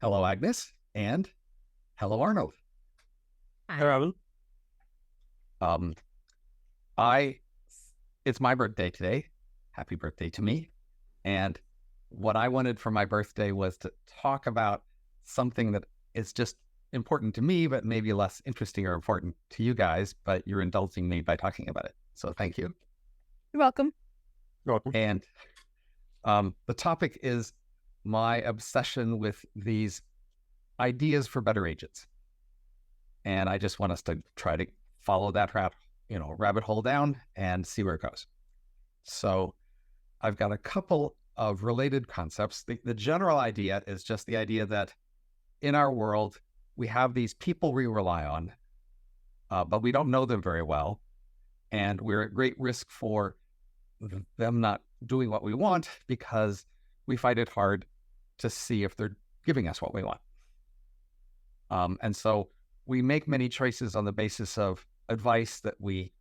Hello, Agnes, and hello, Arnold. Hi, Robin. Um, I it's my birthday today. Happy birthday to me. And what I wanted for my birthday was to talk about something that is just important to me, but maybe less interesting or important to you guys, but you're indulging me by talking about it. So thank you. You're welcome. You're welcome. And the topic is my obsession with these ideas for better agents. And I just want us to try to follow that rabbit hole down and see where it goes. So I've got a couple of related concepts. The general idea is just the idea that in our world, we have these people we rely on, but we don't know them very well. And we're at great risk for them not doing what we want because we find it hard to see if they're giving us what we want. And so we make many choices on the basis of advice that we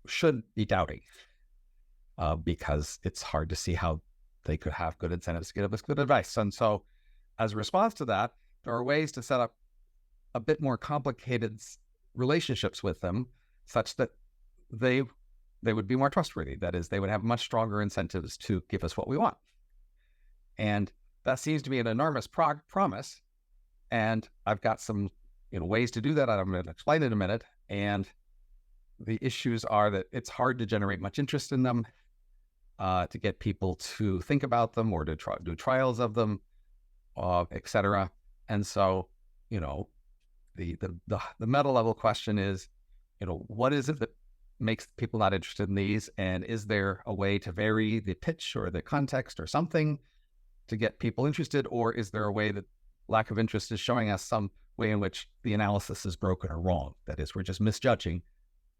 should be doubting because it's hard to see how they could have good incentives to give us good advice. And so as a response to that, there are ways to set up a bit more complicated relationships with them such that they would be more trustworthy. That is, they would have much stronger incentives to give us what we want. And that seems to be an enormous promise. And I've got some ways to do that. I'm going to explain in a minute. And the issues are that it's hard to generate much interest in them, to get people to think about them or to do trials of them, et cetera. And so, the meta level question is, what is it that makes people not interested in these? And is there a way to vary the pitch or the context or something to get people interested? Or is there a way that lack of interest is showing us some way in which the analysis is broken or wrong? That is, we're just misjudging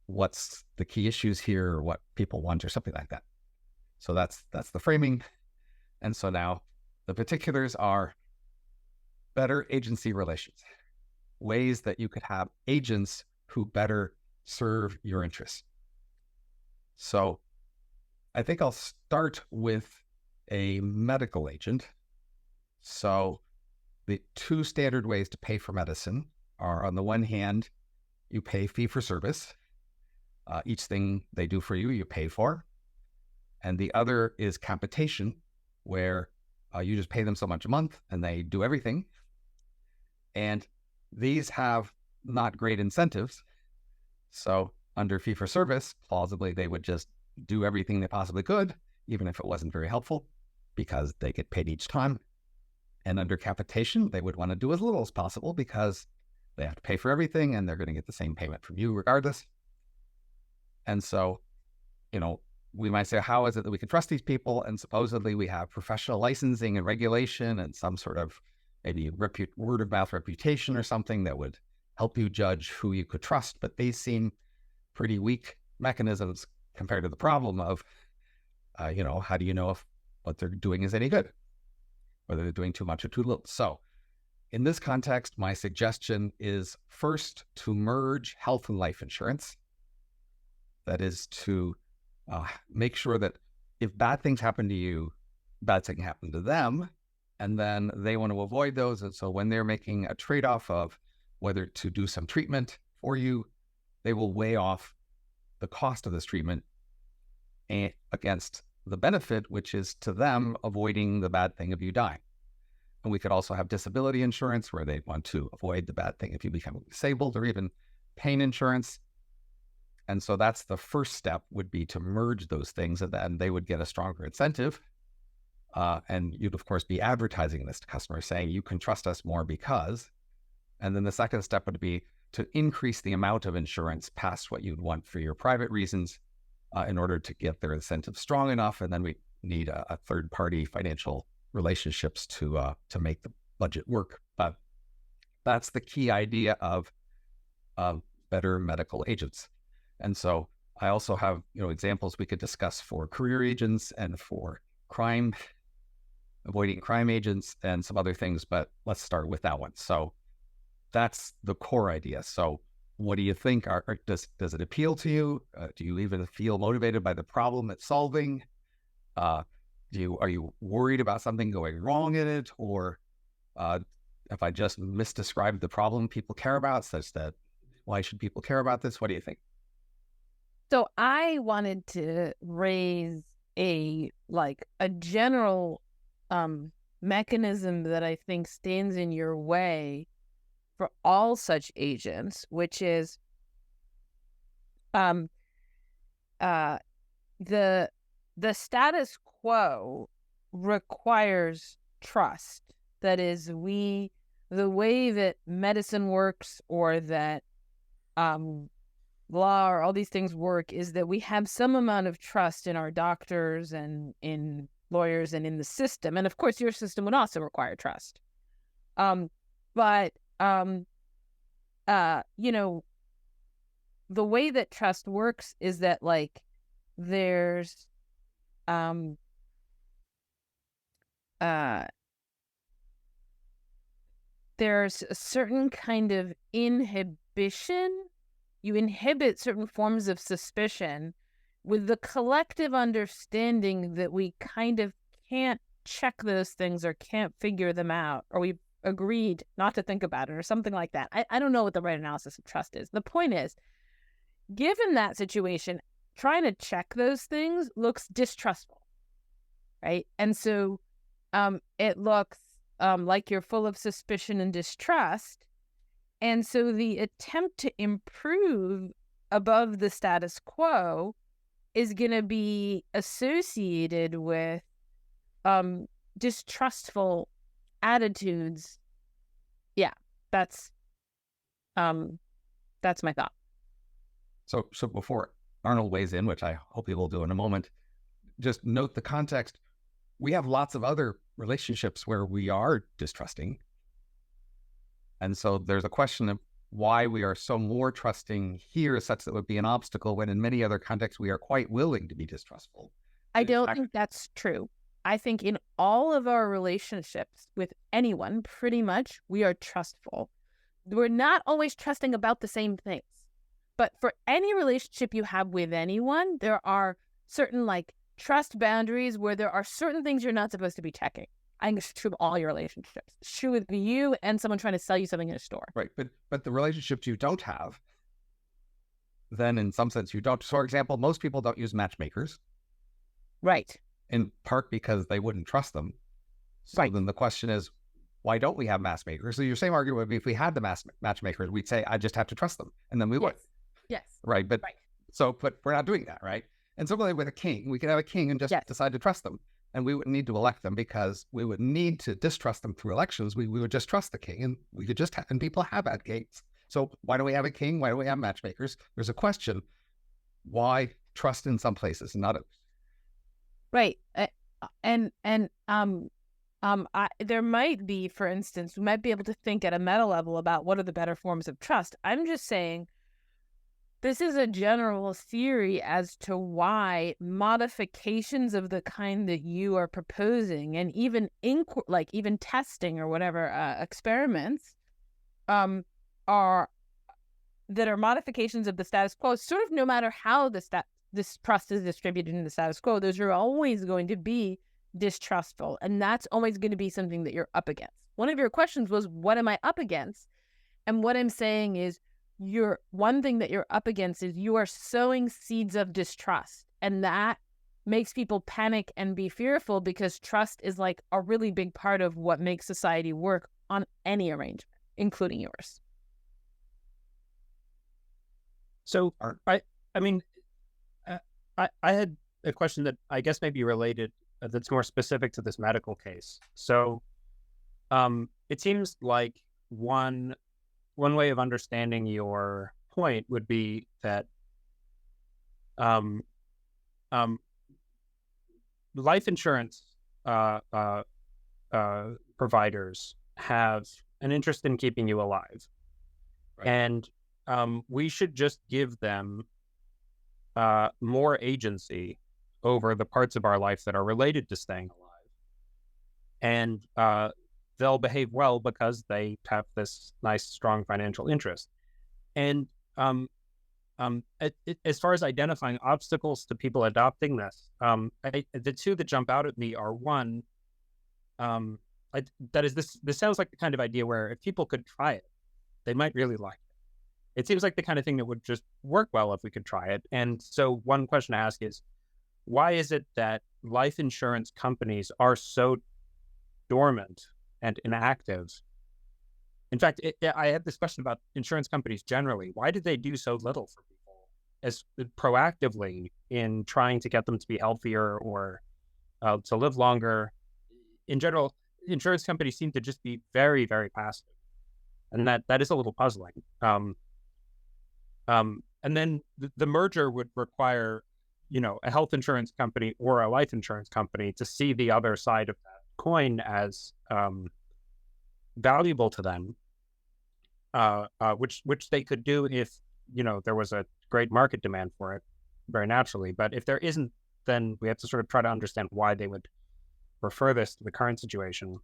what's the key issues here or what people want or something like that. So that's the framing. And so now the particulars are better agency relations, ways that you could have agents who better serve your interests. So I think I'll start with a medical agent. So the two standard ways to pay for medicine are, on the one hand, you pay fee for service. Each thing they do for you, you pay for. And the other is capitation, where you just pay them so much a month and they do everything. And these have not great incentives. So under fee for service, plausibly, they would just do everything they possibly could, even if it wasn't very helpful, because they get paid each time. And under capitation, they would want to do as little as possible because they have to pay for everything and they're going to get the same payment from you regardless. And so, we might say, how is it that we can trust these people? And supposedly we have professional licensing and regulation and some sort of maybe word of mouth reputation or something that would help you judge who you could trust. But these seem pretty weak mechanisms compared to the problem of, how do you know if what they're doing is any good, whether they're doing too much or too little? So in this context, my suggestion is first to merge health and life insurance. That is to make sure that if bad things happen to you, bad things happen to them, and then they want to avoid those. And so when they're making a trade-off of whether to do some treatment for you, they will weigh off the cost of this treatment against the benefit, which is to them avoiding the bad thing of you dying. And we could also have disability insurance where they want to avoid the bad thing if you become disabled, or even pain insurance. And so that's the first step, would be to merge those things, and then they would get a stronger incentive. And you'd, of course, be advertising this to customers saying, you can trust us more because. And then the second step would be to increase the amount of insurance past what you'd want for your private reasons in order to get their incentive strong enough. And then we need a third-party financial relationships to make the budget work. But that's the key idea of better medical agents. And so I also have, examples we could discuss for career agents and for avoiding crime agents and some other things, but let's start with that one. So that's the core idea. So what do you think? Does it appeal to you? Do you even feel motivated by the problem it's solving? Are you worried about something going wrong in it? Or If I just misdescribed the problem people care about, such that why should people care about this? What do you think? So I wanted to raise a general mechanism that I think stands in your way for all such agents, which is the status quo requires trust. That is, the way that medicine works, or that law, or all these things work, is that we have some amount of trust in our doctors and in lawyers and in the system. And of course, your system would also require trust. But the way that trust works is that there's there's a certain kind of inhibition. You inhibit certain forms of suspicion with the collective understanding that we kind of can't check those things or can't figure them out, or we've agreed not to think about it or something like that. I don't know what the right analysis of trust is. The point is, given that situation, trying to check those things looks distrustful, right? And so it looks like you're full of suspicion and distrust. And so the attempt to improve above the status quo is going to be associated with distrustful attitudes. Yeah, that's my thought. So before Arnold weighs in, which I hope he will do in a moment, just note the context. We have lots of other relationships where we are distrusting. And so there's a question of why we are so more trusting here, such that would be an obstacle, when in many other contexts we are quite willing to be distrustful. I don't think that's true. I think in all of our relationships with anyone, pretty much, we are trustful. We're not always trusting about the same things. But for any relationship you have with anyone, there are certain trust boundaries where there are certain things you're not supposed to be checking. I think it's true of all your relationships. It's true with you and someone trying to sell you something in a store. Right. But the relationships you don't have, then in some sense you don't. So, for example, most people don't use matchmakers. Right. In part because they wouldn't trust them. So right. Then the question is, why don't we have matchmakers? So your same argument would be, if we had the matchmakers, we'd say, I just have to trust them. And then we would. Yes. Right. But we're not doing that, right? And similarly with a king, we could have a king and just decide to trust them. And we wouldn't need to elect them, because we would need to distrust them through elections. We would just trust the king, and we could just and people have had kings. So why do we have a king? Why do we have matchmakers? There's a question. Why trust in some places and not others? Right. There might be, for instance, we might be able to think at a meta level about what are the better forms of trust. I'm just saying, this is a general theory as to why modifications of the kind that you are proposing, and even even testing or whatever experiments are modifications of the status quo. Sort of, no matter how this trust is distributed in the status quo, those are always going to be distrustful, and that's always going to be something that you're up against. One of your questions was, what am I up against? And what I'm saying is, one thing that you're up against is you are sowing seeds of distrust, and that makes people panic and be fearful, because trust is a really big part of what makes society work on any arrangement, including yours. So I had a question that I guess may be related, that's more specific to this medical case. So it seems like one way of understanding your point would be that life insurance providers have an interest in keeping you alive. Right. And we should just give them more agency over the parts of our life that are related to staying alive. And they'll behave well because they have this nice, strong financial interest. And as far as identifying obstacles to people adopting this, the two that jump out at me are, one, that is, this sounds like the kind of idea where if people could try it, they might really like it. It seems like the kind of thing that would just work well if we could try it. And so one question to ask is, why is it that life insurance companies are so dormant and inactive? In fact, I have this question about insurance companies generally. Why do they do so little for people as proactively in trying to get them to be healthier or to live longer? In general, insurance companies seem to just be very, very passive, and that is a little puzzling. And then the merger would require, a health insurance company or a life insurance company to see the other side of that coin as valuable to them, which they could do if there was a great market demand for it, very naturally. But if there isn't, then we have to sort of try to understand why they would prefer this to the current situation.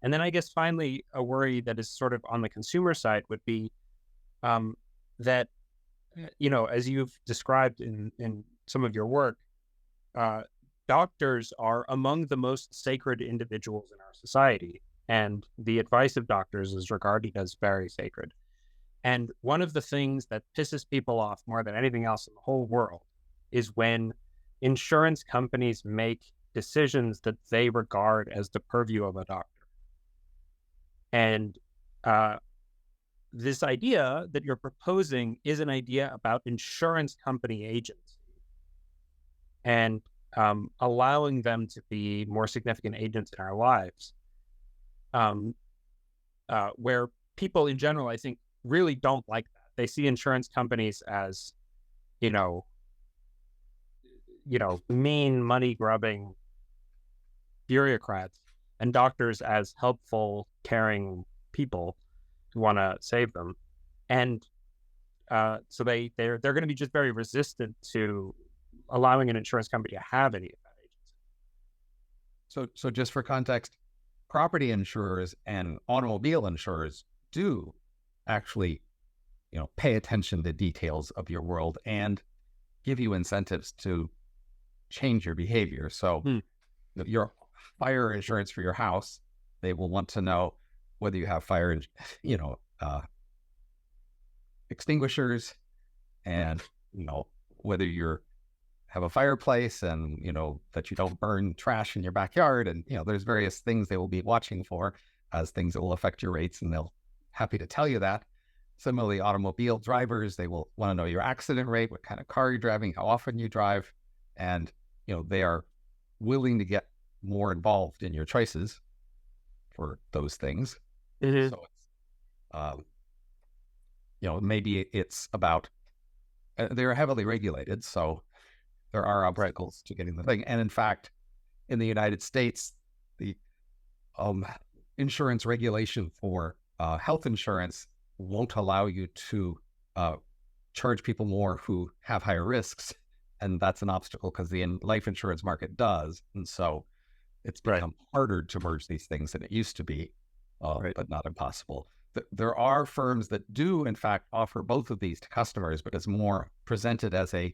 And then I guess finally, a worry that is sort of on the consumer side would be that, as you've described in some of your work, doctors are among the most sacred individuals in our society, and the advice of doctors is regarded as very sacred. And one of the things that pisses people off more than anything else in the whole world is when insurance companies make decisions that they regard as the purview of a doctor. And this idea that you're proposing is an idea about insurance company agency and allowing them to be more significant agents in our lives, where people in general, I think, really don't like that. They see insurance companies as, mean, money-grubbing bureaucrats, and doctors as helpful, caring people who want to save them. And so they're going to be just very resistant to allowing an insurance company to have any of that agency. So just for context, property insurers and automobile insurers do actually, pay attention to details of your world and give you incentives to change your behavior. So your fire insurance for your house, they will want to know whether you have fire, extinguishers, and whether you're have a fireplace, and that you don't burn trash in your backyard, and there's various things they will be watching for as things that will affect your rates, and they'll happy to tell you that. Similarly, automobile drivers, they will want to know your accident rate, what kind of car you're driving, how often you drive, and they are willing to get more involved in your choices for those things. Mm-hmm. So it's, maybe it's about they're heavily regulated, so there are obstacles to getting the thing. And in fact, in the United States, the insurance regulation for health insurance won't allow you to charge people more who have higher risks. And that's an obstacle because the life insurance market does. And so it's become harder to merge these things than it used to be, but not impossible. There are firms that do, in fact, offer both of these to customers, but it's more presented as a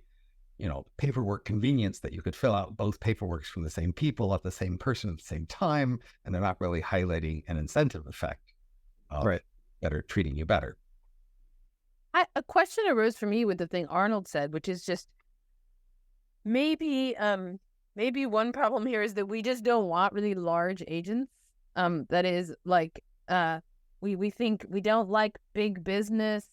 paperwork convenience that you could fill out both paperworks from the same people at the same person at the same time, and they're not really highlighting an incentive effect that are treating you better. A question arose for me with the thing Arnold said, which is just maybe one problem here is that we just don't want really large agents. That is like we think we don't like big business.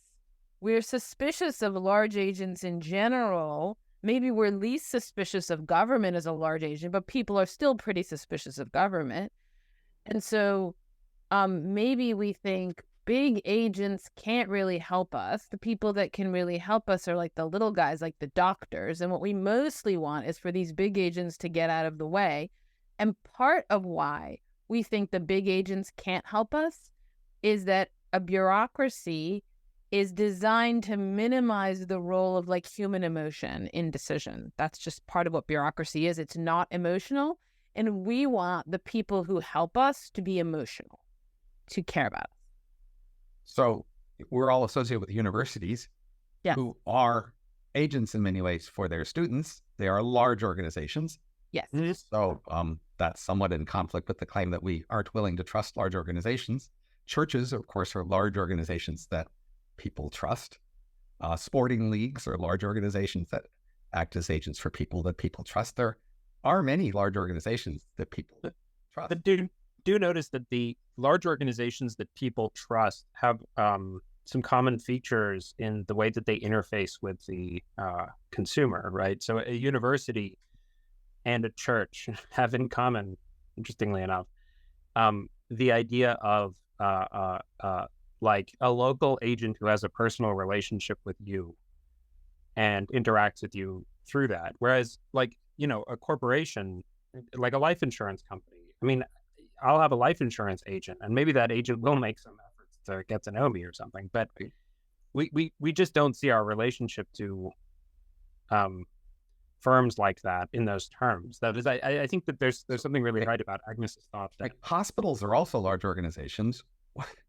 We're suspicious of large agents in general. Maybe we're least suspicious of government as a large agent, but people are still pretty suspicious of government. And so maybe we think big agents can't really help us. The people that can really help us are like the little guys, like the doctors. And what we mostly want is for these big agents to get out of the way. And part of why we think the big agents can't help us is that a bureaucracy is designed to minimize the role of like human emotion in decision. That's just part of what bureaucracy is. It's not emotional. And we want the people who help us to be emotional, to care about us. So we're all associated with universities who are agents in many ways for their students. They are large organizations. Yes. So that's somewhat in conflict with the claim that we aren't willing to trust large organizations. Churches, of course, are large organizations that people trust. Sporting leagues are large organizations that act as agents for people that people trust. There are many large organizations that people trust. But do notice that the large organizations that people trust have some common features in the way that they interface with the consumer, right? So a university and a church have in common, interestingly enough, the idea of like a local agent who has a personal relationship with you and interacts with you through that. Whereas, like, a corporation, like a life insurance company, I mean, I'll have a life insurance agent, and maybe that agent will make some efforts to get to know me or something, but we just don't see our relationship to firms like that in those terms. That is, I think that there's something really right about Agnes's thought that hospitals are also large organizations,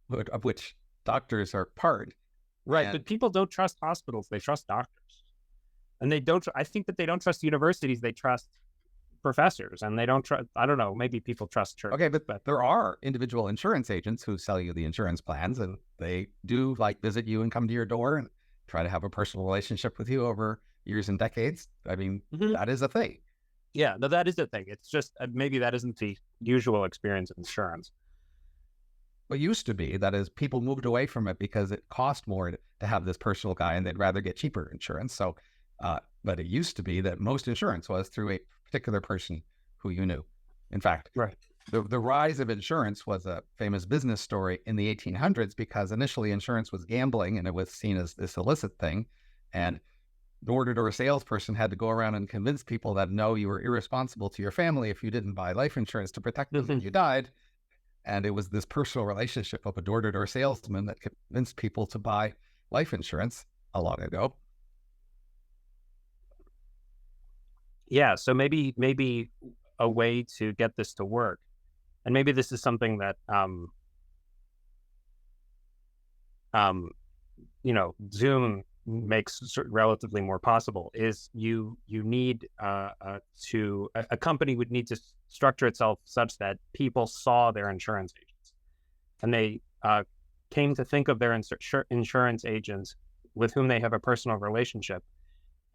of which doctors are part. Right, but people don't trust hospitals; they trust doctors, and they don't. I think that they don't trust universities; they trust professors, and they don't trust. I don't know. Maybe people trust church. Okay, but there are individual insurance agents who sell you the insurance plans, and they do like visit you and come to your door and try to have a personal relationship with you over years and decades. I mean, that is a thing. Yeah, no, that is a thing. It's just maybe that isn't the usual experience in insurance. What used to be, that is, people moved away from it because it cost more to have this personal guy, and they'd rather get cheaper insurance. So, but it used to be that most insurance was through a particular person who you knew. In fact, right. The rise of insurance was a famous business story in the 1800s because initially insurance was gambling and it was seen as this illicit thing. And door-to-door salesperson had to go around and convince people that no, you were irresponsible to your family if you didn't buy life insurance to protect them when you died. And it was this personal relationship of a door-to-door salesman that convinced people to buy life insurance a long ago. Yeah, so maybe a way to get this to work, and maybe this is something that Zoom makes relatively more possible, is you need a company would need to structure itself such that people saw their insurance agents, and they came to think of their insurance agents with whom they have a personal relationship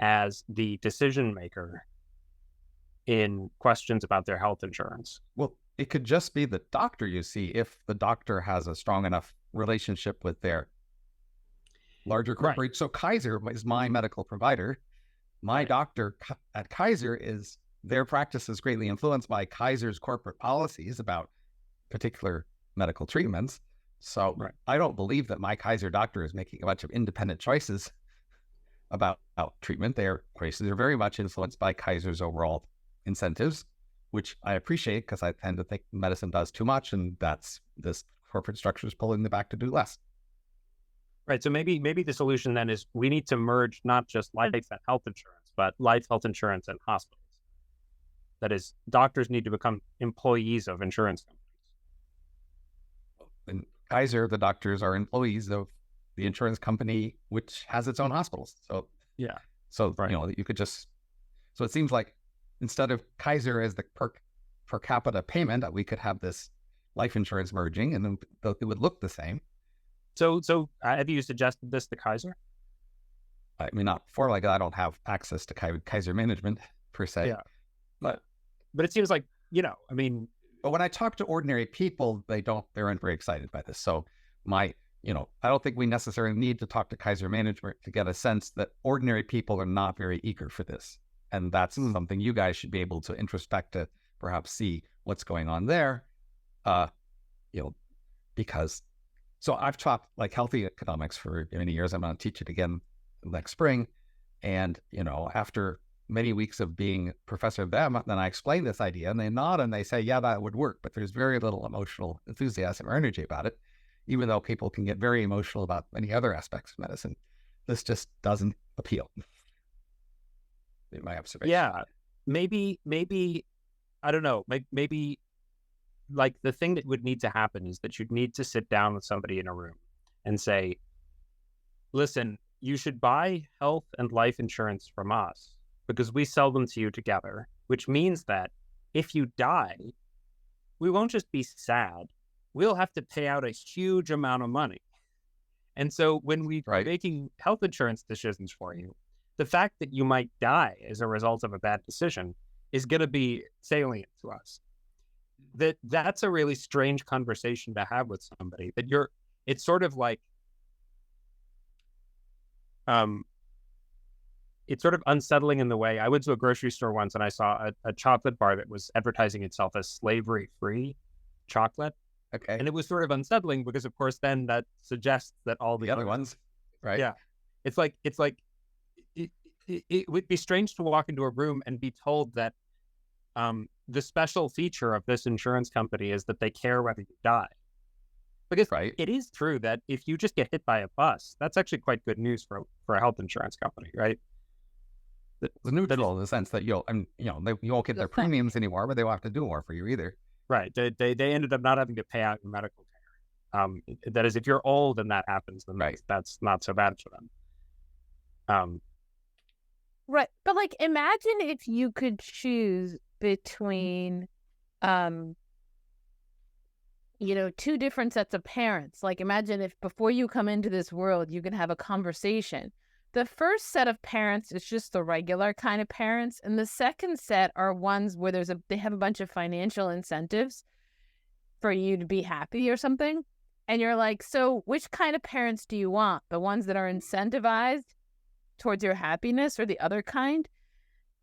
as the decision maker in questions about their health insurance. Well, it could just be the doctor you see if the doctor has a strong enough relationship with their larger corporate. Right. So Kaiser is my medical provider. My doctor at Kaiser is, their practice is greatly influenced by Kaiser's corporate policies about particular medical treatments. So I don't believe that my Kaiser doctor is making a bunch of independent choices about treatment. Their choices are very much influenced by Kaiser's overall incentives, which I appreciate because I tend to think medicine does too much, and that's this corporate structure is pulling them back to do less. Right. So maybe the solution then is we need to merge not just life and health insurance, but life, health insurance, and hospitals. That is, doctors need to become employees of insurance companies. In Kaiser, the doctors are employees of the insurance company, which has its own hospitals. So yeah. So you could just. So it seems like instead of Kaiser as the per capita payment, we could have this life insurance merging, and then it would look the same. So have you suggested this to Kaiser? I mean, not formally, I don't have access to Kaiser management per se. Yeah, but it seems like, I mean. But when I talk to ordinary people, they aren't very excited by this. So I don't think we necessarily need to talk to Kaiser management to get a sense that ordinary people are not very eager for this. And that's something you guys should be able to introspect to perhaps see what's going on there. Because, so I've taught like healthy economics for many years. I'm going to teach it again next spring. And, after many weeks of being professor of them, then I explain this idea and they nod and they say, yeah, that would work. But there's very little emotional enthusiasm or energy about it, even though people can get very emotional about many other aspects of medicine. This just doesn't appeal. In my observation. Yeah, maybe, I don't know, maybe like the thing that would need to happen is that you'd need to sit down with somebody in a room and say, listen, you should buy health and life insurance from us because we sell them to you together which means that if you die, we won't just be sad. We'll have to pay out a huge amount of money. And so when we're making health insurance decisions for you, the fact that you might die as a result of a bad decision is going to be salient to us. That's a really strange conversation to have with somebody. It's sort of like, it's sort of unsettling in the way. I went to a grocery store once and I saw a chocolate bar that was advertising itself as slavery-free chocolate. Okay. And it was sort of unsettling because, of course, then that suggests that all the other ones, right? Yeah. It's like it would be strange to walk into a room and be told that the special feature of this insurance company is that they care whether you die. Because it is true that if you just get hit by a bus, that's actually quite good news for a health insurance company, right? It's neutral in the sense that you won't get their premiums anymore, but they won't have to do more for you either. Right. They ended up not having to pay out your medical care. That is, if you're old and that happens, then that's not so bad for them. Right. But like, imagine if you could choose between, two different sets of parents. Like, imagine if before you come into this world, you can have a conversation. The first set of parents is just the regular kind of parents. And the second set are ones where they have a bunch of financial incentives for you to be happy or something. And you're like, so which kind of parents do you want? The ones that are incentivized towards your happiness or the other kind?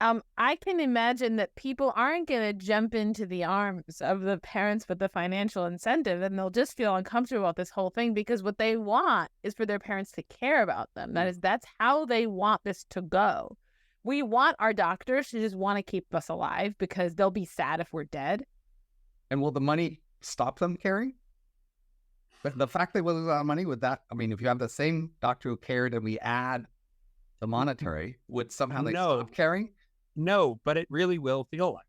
I can imagine that people aren't going to jump into the arms of the parents with the financial incentive, and they'll just feel uncomfortable about this whole thing because what they want is for their parents to care about them. That's how they want this to go. We want our doctors to just want to keep us alive because they'll be sad if we're dead. And will the money stop them caring? But the fact they will lose a lot of money with that, if you have the same doctor who cared and we add the monetary, would somehow they stop caring? No, but it really will feel like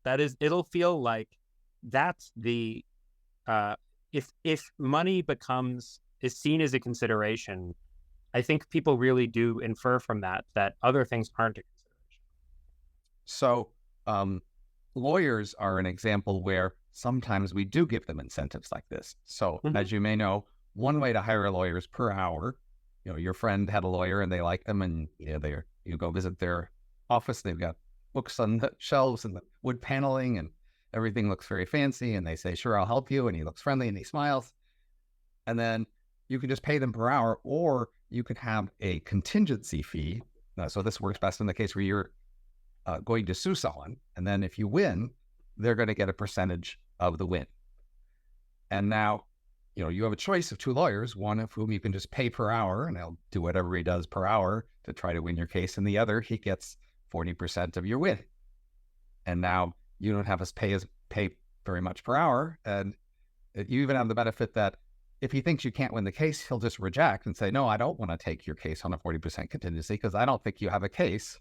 that. That is, it'll feel like that's the if money is seen as a consideration, I think people really do infer from that other things aren't a consideration. So lawyers are an example where sometimes we do give them incentives like this. So as you may know, one way to hire a lawyer is per hour. Your friend had a lawyer and they like them, and you go visit their office. They've got books on the shelves and the wood paneling and everything looks very fancy, and they say, sure, I'll help you, and he looks friendly and he smiles, and then you can just pay them per hour, or you could have a contingency fee. So this works best in the case where you're going to sue someone, and then if you win, they're going to get a percentage of the win. And now you have a choice of two lawyers, one of whom you can just pay per hour and they'll do whatever he does per hour to try to win your case, and the other, he gets 40% of your win. And now you don't have us pay very much per hour. And you even have the benefit that if he thinks you can't win the case, he'll just reject and say, no, I don't want to take your case on a 40% contingency because I don't think you have a case.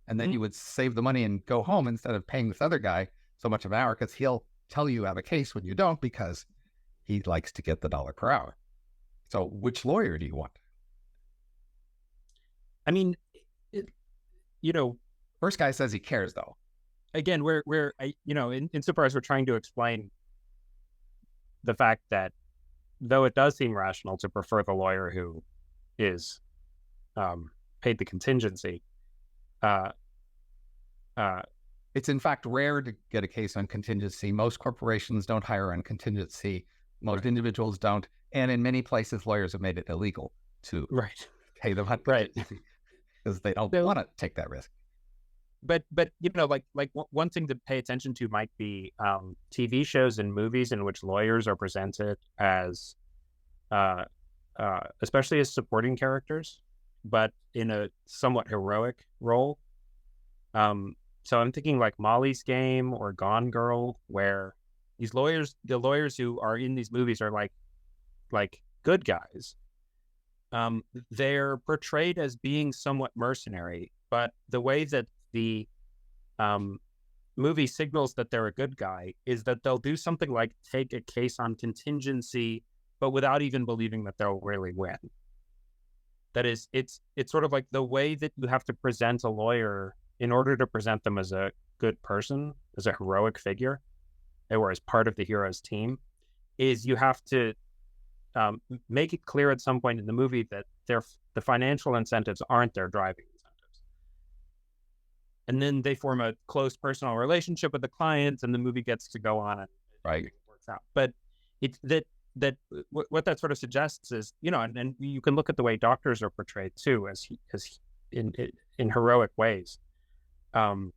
And then you would save the money and go home instead of paying this other guy so much of an hour, because he'll tell you have a case when you don't, because he likes to get the dollar per hour. So which lawyer do you want? First guy says he cares, though. Again, we're insofar as we're trying to explain the fact that though it does seem rational to prefer the lawyer who is paid the contingency, it's in fact rare to get a case on contingency. Most corporations don't hire on contingency. Most individuals don't. And in many places, lawyers have made it illegal to pay them on contingency because they don't want to take that risk. But one thing to pay attention to might be TV shows and movies in which lawyers are presented as, especially as supporting characters, but in a somewhat heroic role. So I'm thinking like Molly's Game or Gone Girl, where the lawyers who are in these movies are like good guys. They're portrayed as being somewhat mercenary, but the way that the movie signals that they're a good guy is that they'll do something like take a case on contingency, but without even believing that they'll really win. That is, it's sort of like the way that you have to present a lawyer in order to present them as a good person, as a heroic figure, or as part of the hero's team, is you have to make it clear at some point in the movie that the financial incentives aren't their driving incentives. And then they form a close personal relationship with the clients, and the movie gets to go on and Right. it works out. But it's what that sort of suggests is, and you can look at the way doctors are portrayed too, as in heroic ways. That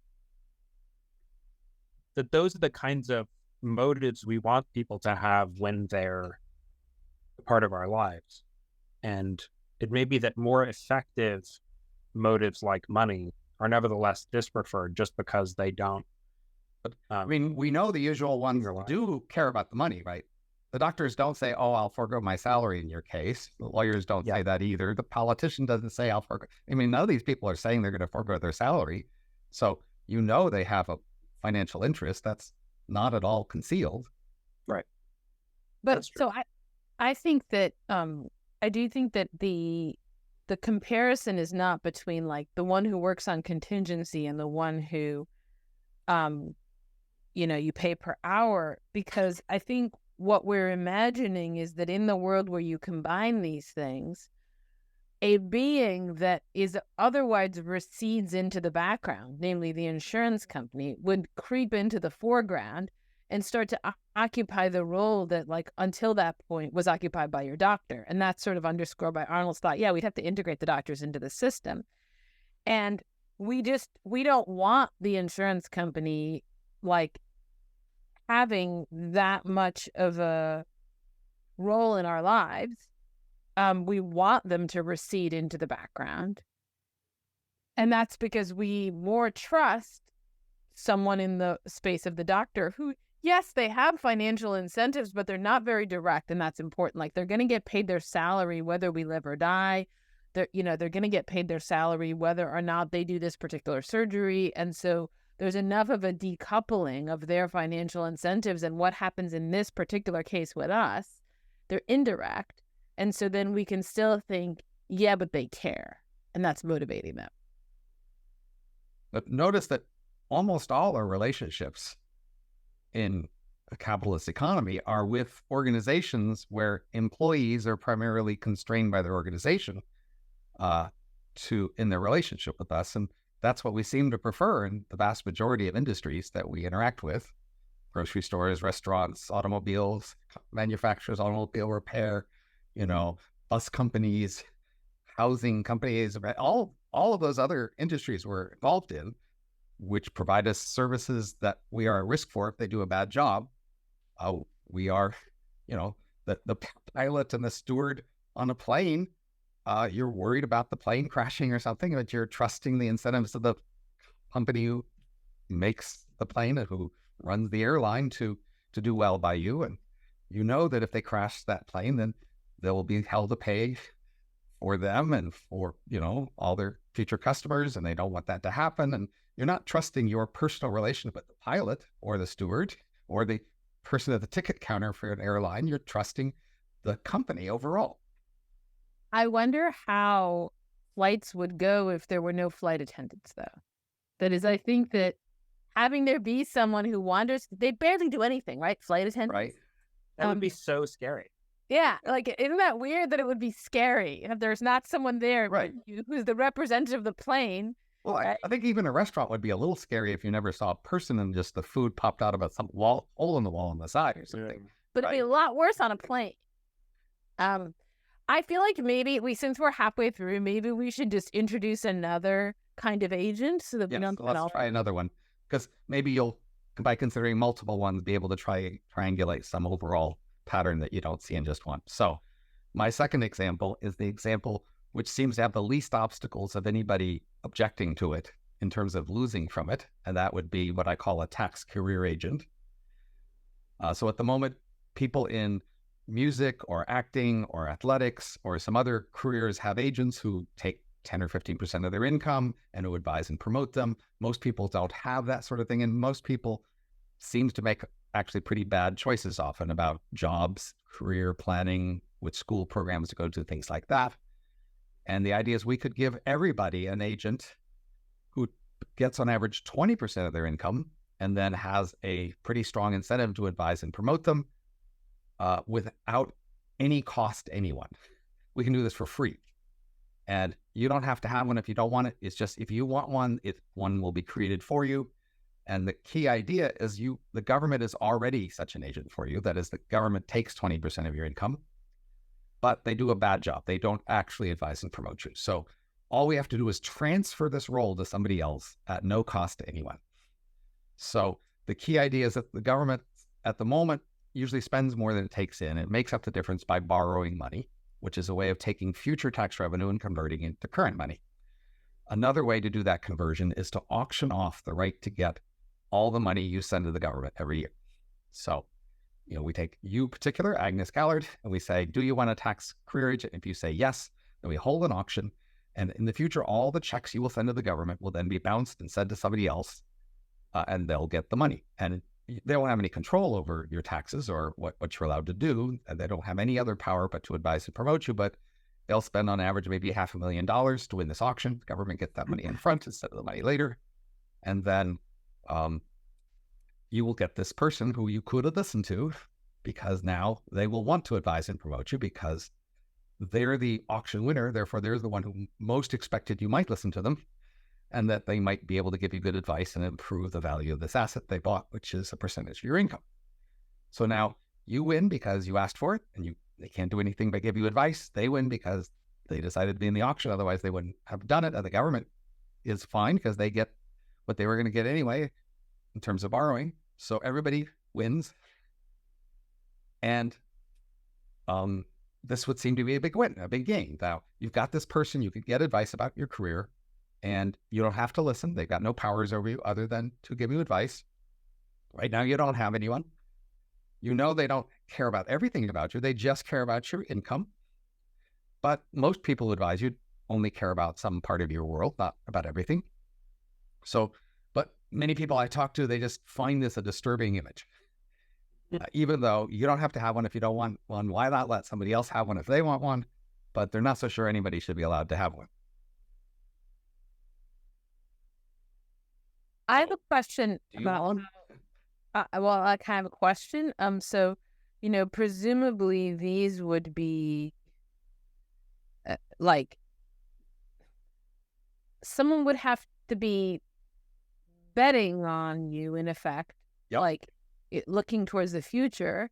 those are the kinds of motives we want people to have when they're a part of our lives. And it may be that more effective motives like money are nevertheless dispreferred just because they don't. I mean, we know the usual ones do care about the money, right? The doctors don't say, "Oh, I'll forego my salary in your case." The lawyers don't say that either. The politician doesn't say, "I'll forego." I mean, none of these people are saying they're going to forego their salary. So they have a financial interest that's not at all concealed. Right. But so I think that I do think that the comparison is not between like the one who works on contingency and the one who you pay per hour, because I think what we're imagining is that in the world where you combine these things, a being that is otherwise recedes into the background, namely the insurance company, would creep into the foreground and start to occupy the role that, like, until that point was occupied by your doctor. And that's sort of underscored by Arnold's thought, we'd have to integrate the doctors into the system. And we don't want the insurance company, like, having that much of a role in our lives. We want them to recede into the background. And that's because we more trust someone in the space of the doctor who, yes, they have financial incentives, but they're not very direct. And that's important. Like, they're going to get paid their salary whether we live or die. They're going to get paid their salary whether or not they do this particular surgery. And so there's enough of a decoupling of their financial incentives and what happens in this particular case with us. They're indirect. And so then we can still think, but they care. And that's motivating them. But notice that almost all our relationships in a capitalist economy are with organizations where employees are primarily constrained by their organization in their relationship with us. And that's what we seem to prefer in the vast majority of industries that we interact with: grocery stores, restaurants, automobiles, manufacturers, automobile repair, bus companies, housing companies, all of those other industries we're involved in, which provide us services that we are at risk for if they do a bad job. We are, the pilot and the steward on a plane. You're worried about the plane crashing or something, but you're trusting the incentives of the company who makes the plane and who runs the airline to do well by you. And you know that if they crash that plane, then they will be held to pay for them and for, all their future customers. And they don't want that to happen. And you're not trusting your personal relationship with the pilot or the steward or the person at the ticket counter for an airline. You're trusting the company overall. I wonder how flights would go if there were no flight attendants, though. That is, I think that having there be someone who wanders, they barely do anything, right? Flight attendants. Right. That would be so scary. Yeah. Like, isn't that weird that it would be scary if there's not someone there, right, who's the representative of the plane? Well, right? I think even a restaurant would be a little scary if you never saw a person and just the food popped out of some hole in the wall on the side or something. Yeah. But it'd be a lot worse on a plane. I feel like maybe since we're halfway through, maybe we should just introduce another kind of agent so that we don't. Let's try another one, because maybe you'll, by considering multiple ones, be able to triangulate some overall pattern that you don't see in just one. So my second example is the example which seems to have the least obstacles of anybody objecting to it in terms of losing from it, and that would be what I call a tax career agent. So at the moment, people in music or acting or athletics or some other careers have agents who take 10 or 15% of their income and who advise and promote them. Most people don't have that sort of thing, and most people seem to make actually pretty bad choices often about jobs, career planning, which school programs to go to, things like that. And the idea is we could give everybody an agent who gets on average 20% of their income and then has a pretty strong incentive to advise and promote them without any cost to anyone. We can do this for free. And you don't have to have one if you don't want it. It's just if you want one, one will be created for you. And the key idea is the government is already such an agent for you. That is, the government takes 20% of your income, but they do a bad job. They don't actually advise and promote you. So all we have to do is transfer this role to somebody else at no cost to anyone. So the key idea is that the government at the moment usually spends more than it takes in. It makes up the difference by borrowing money, which is a way of taking future tax revenue and converting it to current money. Another way to do that conversion is to auction off the right to get all the money you send to the government every year. So, we take you particular, Agnes Callard, and we say, do you want a tax career agent? If you say yes, then we hold an auction. And in the future, all the checks you will send to the government will then be bounced and sent to somebody else, and they'll get the money. And they won't have any control over your taxes or what you're allowed to do. And they don't have any other power but to advise and promote you, but they'll spend on average maybe $500,000 to win this auction. The government gets that money in front instead of the money later. And then you will get this person who you could have listened to, because now they will want to advise and promote you because they're the auction winner. Therefore, they're the one who most expected you might listen to them, and that they might be able to give you good advice and improve the value of this asset they bought, which is a percentage of your income. So now you win because you asked for it, and they can't do anything but give you advice. They win because they decided to be in the auction. Otherwise, they wouldn't have done it. And the government is fine because they get what they were going to get anyway in terms of borrowing. So everybody wins. And this would seem to be a big win, a big gain. Now, you've got this person, you could get advice about your career, and you don't have to listen. They've got no powers over you other than to give you advice. Right now, you don't have anyone. They don't care about everything about you. They just care about your income. But most people who advise you only care about some part of your world, not about everything. So, but many people I talk to, they just find this a disturbing image. Even though you don't have to have one if you don't want one, why not let somebody else have one if they want one? But they're not so sure anybody should be allowed to have one. I have a question about. I kind of a question. So, presumably these would be like someone would have to be betting on you, in effect, Yep. Looking towards the future,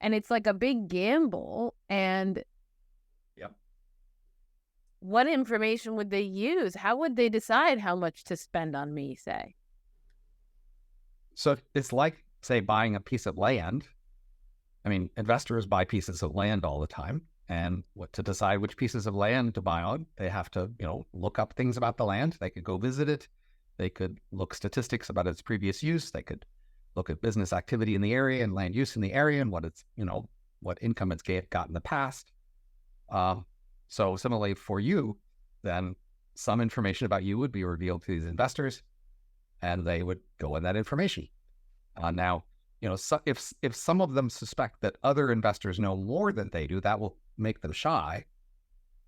and it's like a big gamble. And Yep. What information would they use? How would they decide how much to spend on me, say? So it's like, say, buying a piece of land. I mean, investors buy pieces of land all the time. And to decide which pieces of land to buy on, they have to, look up things about the land. They could go visit it. They could look statistics about its previous use. They could look at business activity in the area and land use in the area and what income it's got in the past. So similarly for you, then some information about you would be revealed to these investors, and they would go on that information. Now, so if some of them suspect that other investors know more than they do, that will make them shy.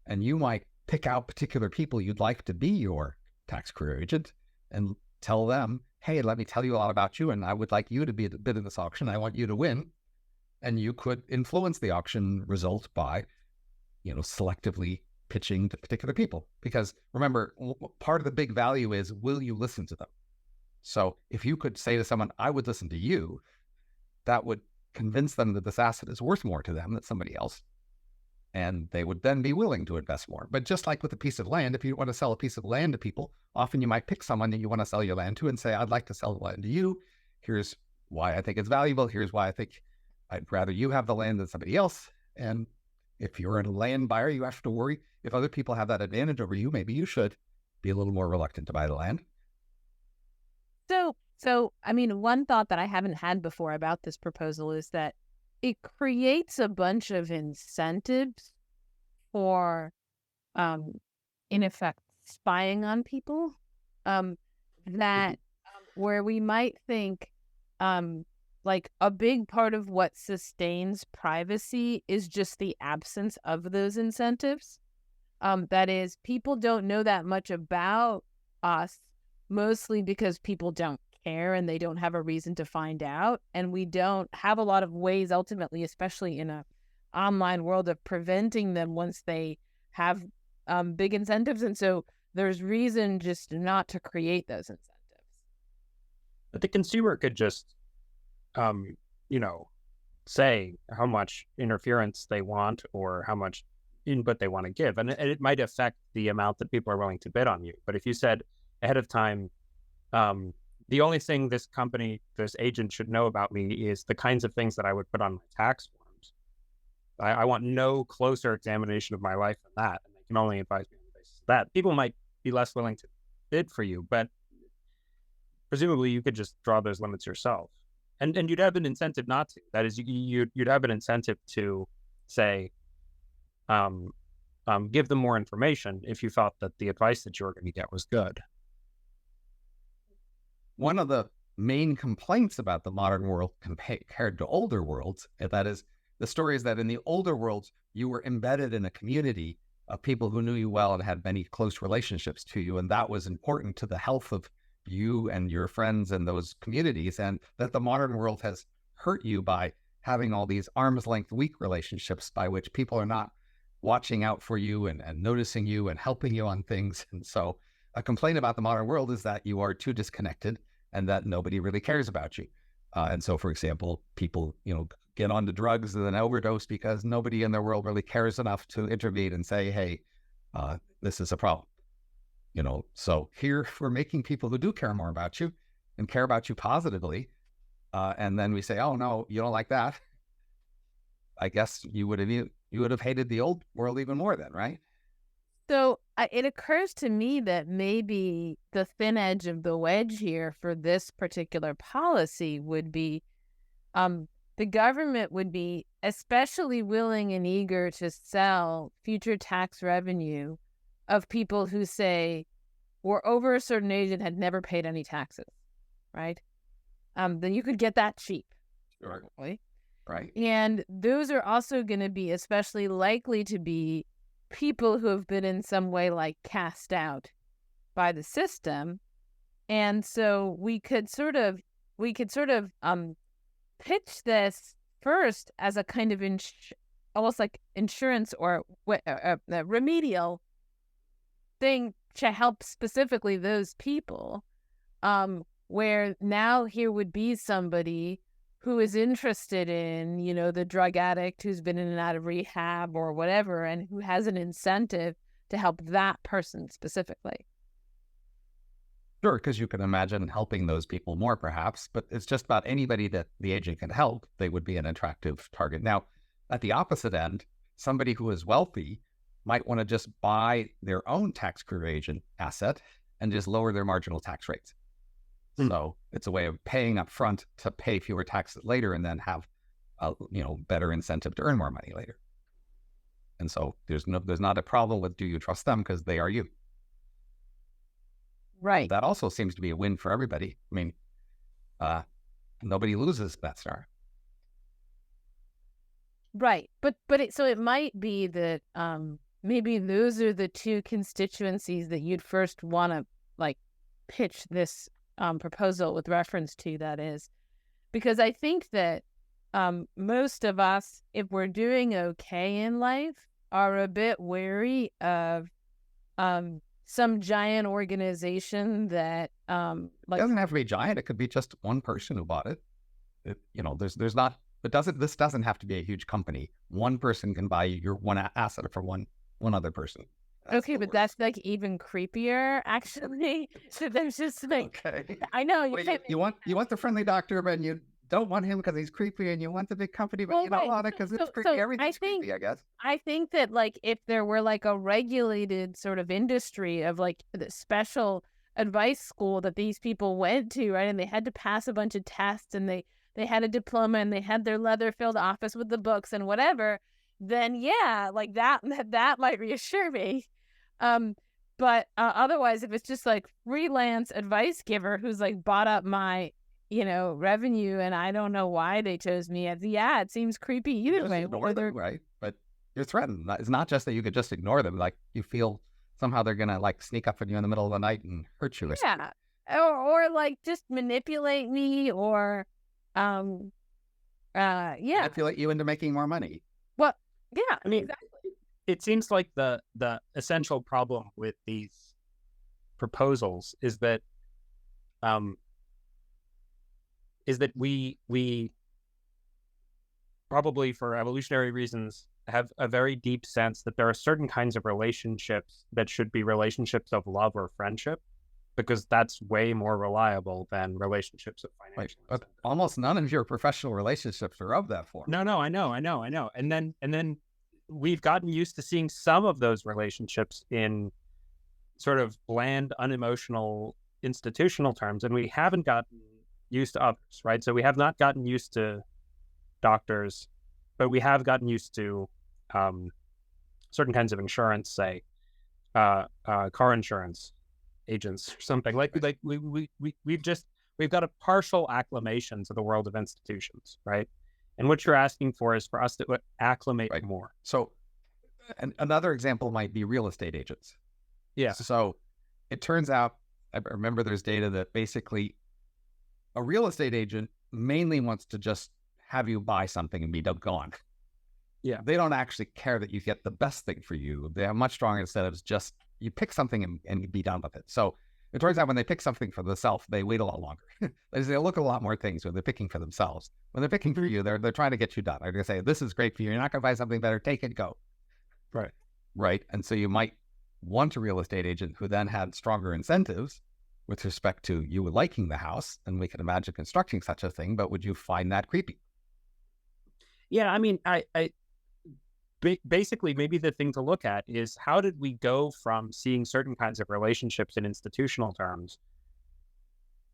And you might pick out particular people you'd like to be your tax career agent and tell them, hey, let me tell you a lot about you, and I would like you to be a bid in this auction. I want you to win. And you could influence the auction result by, selectively pitching to particular people. Because remember, part of the big value is, will you listen to them? So if you could say to someone, I would listen to you, that would convince them that this asset is worth more to them than somebody else. And they would then be willing to invest more. But just like with a piece of land, if you want to sell a piece of land to people, often you might pick someone that you want to sell your land to and say, I'd like to sell the land to you. Here's why I think it's valuable. Here's why I think I'd rather you have the land than somebody else. And if you're a land buyer, you have to worry. If other people have that advantage over you, maybe you should be a little more reluctant to buy the land. So, I mean, one thought that I haven't had before about this proposal is that it creates a bunch of incentives for, in effect, spying on people, that where we might think, like a big part of what sustains privacy is just the absence of those incentives. That is, people don't know that much about us mostly because people don't care and they don't have a reason to find out. And we don't have a lot of ways ultimately, especially in a online world, of preventing them once they have big incentives. And so there's reason just not to create those incentives. But the consumer could just, say how much interference they want or how much input they want to give. And it might affect the amount that people are willing to bid on you. But if you said ahead of time, the only thing this agent should know about me is the kinds of things that I would put on my tax forms. I want no closer examination of my life than that. And they can only advise me on the basis of that. People might be less willing to bid for you, but presumably you could just draw those limits yourself. And you'd have an incentive not to. That is, you'd have an incentive to say, give them more information if you thought that the advice that you were going to get was good. One of the main complaints about the modern world compared to older worlds, that is, the story is that in the older worlds, you were embedded in a community of people who knew you well and had many close relationships to you, and that was important to the health of you and your friends in those communities, and that the modern world has hurt you by having all these arm's length weak relationships by which people are not watching out for you and noticing you and helping you on things. And so a complaint about the modern world is that you are too disconnected and that nobody really cares about you. And so, for example, people, get onto drugs and then overdose because nobody in their world really cares enough to intervene and say, hey, this is a problem. So here we're making people who do care more about you and care about you positively. And then we say, oh, no, you don't like that. I guess you would have hated the old world even more then, right? So it occurs to me that maybe the thin edge of the wedge here for this particular policy would be the government would be especially willing and eager to sell future tax revenue of people who say were over a certain age and had never paid any taxes, right? Then you could get that cheap. Sure. Probably. Right. And those are also going to be especially likely to be people who have been in some way like cast out by the system. And so we could sort of pitch this first as a kind of almost like insurance or remedial thing to help specifically those people, where now here would be somebody who is interested in, the drug addict who's been in and out of rehab or whatever, and who has an incentive to help that person specifically. Sure, because you can imagine helping those people more perhaps, but it's just about anybody that the agent can help, they would be an attractive target. Now, at the opposite end, somebody who is wealthy might want to just buy their own tax-free agent asset and just lower their marginal tax rates. So it's a way of paying up front to pay fewer taxes later and then have a better incentive to earn more money later. And so there's not a problem with do you trust them because they are you. Right. That also seems to be a win for everybody. I mean, nobody loses that scenario. Right. But it might be that maybe those are the two constituencies that you'd first want to pitch this proposal with reference to, that is, because I think that most of us, if we're doing okay in life, are a bit wary of some giant organization that it doesn't have to be giant. It could be just one person who bought it. This doesn't have to be a huge company. One person can buy your one asset for one other person. Okay, but that's even creepier, actually. So there's just okay. I know you want the friendly doctor, but you don't want him because he's creepy, and you want the big company, but you don't want it because it's creepy. Everything's creepy, I guess. I think that if there were a regulated sort of industry of the special advice school that these people went to, right, and they had to pass a bunch of tests, and they had a diploma, and they had their leather-filled office with the books and whatever, then yeah, that might reassure me. But otherwise, if it's just freelance advice giver who's bought up my revenue, and I don't know why they chose me, it seems creepy either way. Right? But you're threatened. It's not just that you could just ignore them. You feel somehow they're gonna sneak up on you in the middle of the night and hurt you. Yeah. or like just manipulate me, or yeah. Manipulate you into making more money. Well, yeah, I mean, exactly. it seems like the essential problem with these proposals is that we probably, for evolutionary reasons, have a very deep sense that there are certain kinds of relationships that should be relationships of love or friendship, because that's way more reliable than relationships of financial. But almost none of your professional relationships are of that form. No, I know. And then we've gotten used to seeing some of those relationships in sort of bland, unemotional, institutional terms, and we haven't gotten used to others, right? So we have not gotten used to doctors, but we have gotten used to certain kinds of insurance, say car insurance agents or something. Like we've got a partial acclimation to the world of institutions, right? And what you're asking for is for us to acclimate more. So another example might be real estate agents. Yeah. So it turns out, I remember there's data that basically a real estate agent mainly wants to just have you buy something and be gone. Yeah. They don't actually care that you get the best thing for you. They have much stronger incentives. Just you pick something and you be done with it. So it turns out when they pick something for themselves, they wait a lot longer. They look at a lot more things when they're picking for themselves. When they're picking for you, they're trying to get you done. They're going to say, this is great for you. You're not going to buy something better. Take it, go. Right. Right. And so you might want a real estate agent who then had stronger incentives with respect to you liking the house. And we can imagine constructing such a thing, but would you find that creepy? Yeah. I mean, basically, maybe the thing to look at is how did we go from seeing certain kinds of relationships in institutional terms,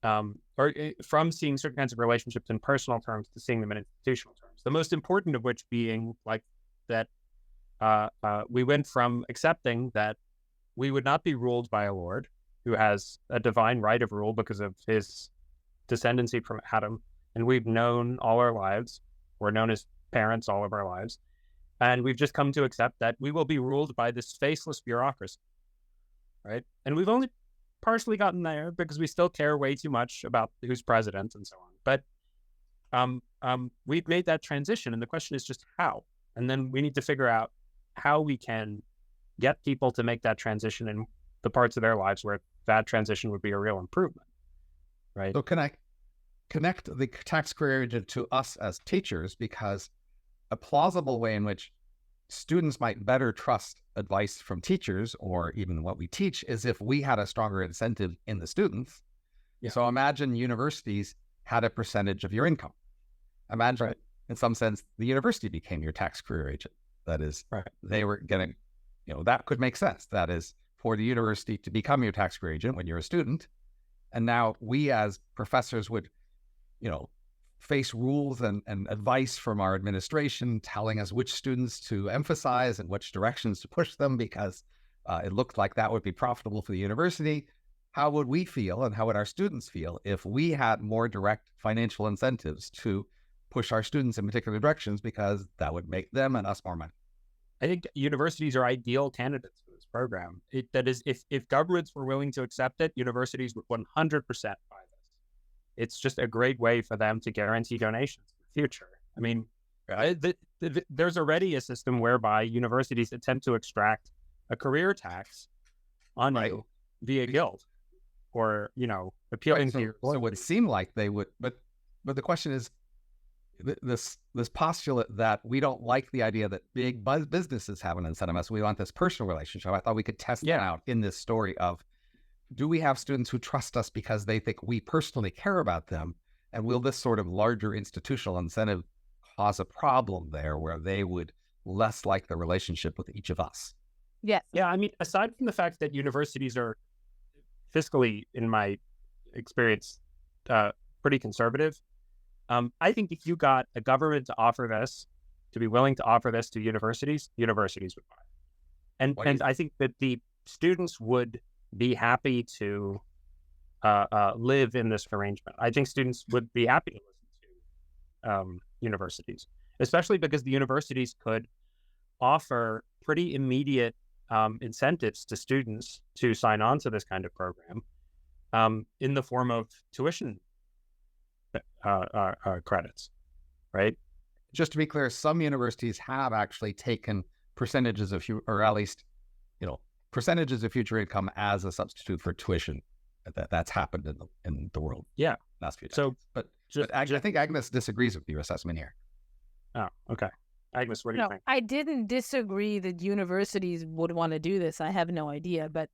or from seeing certain kinds of relationships in personal terms to seeing them in institutional terms. The most important of which being like that we went from accepting that we would not be ruled by a lord who has a divine right of rule because of his descendancy from Adam, and we've known all our lives, we're known as parents all of our lives, and we've just come to accept that we will be ruled by this faceless bureaucracy, right? And we've only partially gotten there because we still care way too much about who's president and so on. But we've made that transition, and the question is just how. And then we need to figure out how we can get people to make that transition in the parts of their lives where that transition would be a real improvement, right? So can I connect the tax career agent to us as teachers? Because a plausible way in which students might better trust advice from teachers or even what we teach is if we had a stronger incentive in the students. Yeah. So imagine universities had a percentage of your income. Imagine, in some sense, the university became your tax career agent. That is, they were getting, that could make sense. That is, for the university to become your tax career agent when you're a student. And now we as professors would, face rules and advice from our administration telling us which students to emphasize and which directions to push them because it looked like that would be profitable for the university. How would we feel and how would our students feel if we had more direct financial incentives to push our students in particular directions because that would make them and us more money? I think universities are ideal candidates for this program. That is, if governments were willing to accept it, universities would 100% buy this. It's just a great way for them to guarantee donations in the future. I mean, there's already a system whereby universities attempt to extract a career tax on you via guild or, appealing to your... Well, it would seem like they would, but the question is, this postulate that we don't like the idea that big businesses have an incentive, so we want this personal relationship. I thought we could test that out in this story of, do we have students who trust us because they think we personally care about them? And will this sort of larger institutional incentive cause a problem there where they would less like the relationship with each of us? Yes. Yeah. I mean, aside from the fact that universities are fiscally, in my experience, pretty conservative, I think if you got a government to offer this, to be willing to offer this to universities would buy it. And I think that the students would be happy to live in this arrangement. I think students would be happy to listen to universities, especially because the universities could offer pretty immediate incentives to students to sign on to this kind of program. in the form of tuition credits, right? Just to be clear, some universities have actually taken percentages of, or at least, percentages of future income as a substitute for tuition. That's happened in the world. Yeah. Last few decades. So, but I think Agnes disagrees with your assessment here. Oh, okay. Agnes, what do you think? I didn't disagree that universities would want to do this. I have no idea, but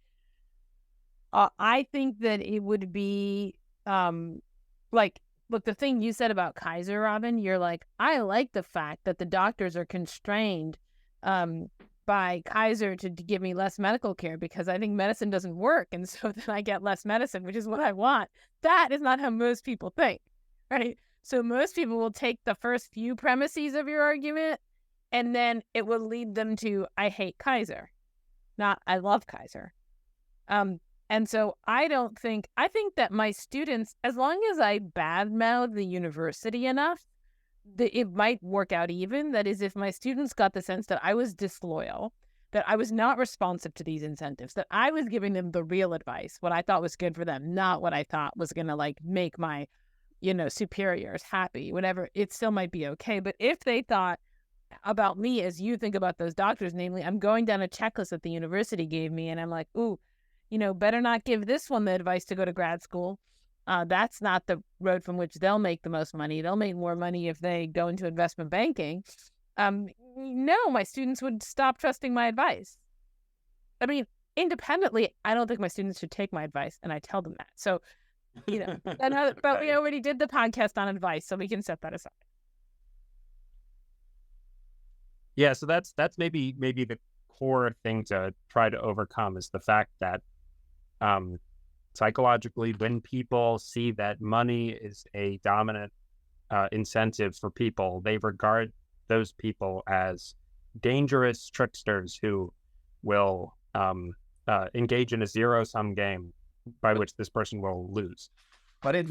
I think that it would be look, the thing you said about Kaiser, Robin, you're like, I like the fact that the doctors are constrained by Kaiser to give me less medical care because I think medicine doesn't work. And so then I get less medicine, which is what I want. That is not how most people think, right? So most people will take the first few premises of your argument and then it will lead them to, I hate Kaiser, not I love Kaiser. And so I think that my students, as long as I badmouth the university enough, it might work out even. That is, if my students got the sense that I was disloyal, that I was not responsive to these incentives, that I was giving them the real advice, what I thought was good for them, not what I thought was going to make my, superiors happy, whatever, it still might be okay. But if they thought about me as you think about those doctors, namely, I'm going down a checklist that the university gave me and I'm like, ooh, better not give this one the advice to go to grad school. That's not the road from which they'll make the most money. They'll make more money if they go into investment banking. No, my students would stop trusting my advice. I mean, independently, I don't think my students should take my advice, and I tell them that. So, but we already did the podcast on advice, so we can set that aside. Yeah, so that's maybe the core thing to try to overcome is the fact that psychologically, when people see that money is a dominant incentive for people, they regard those people as dangerous tricksters who will engage in a zero-sum game by which this person will lose. But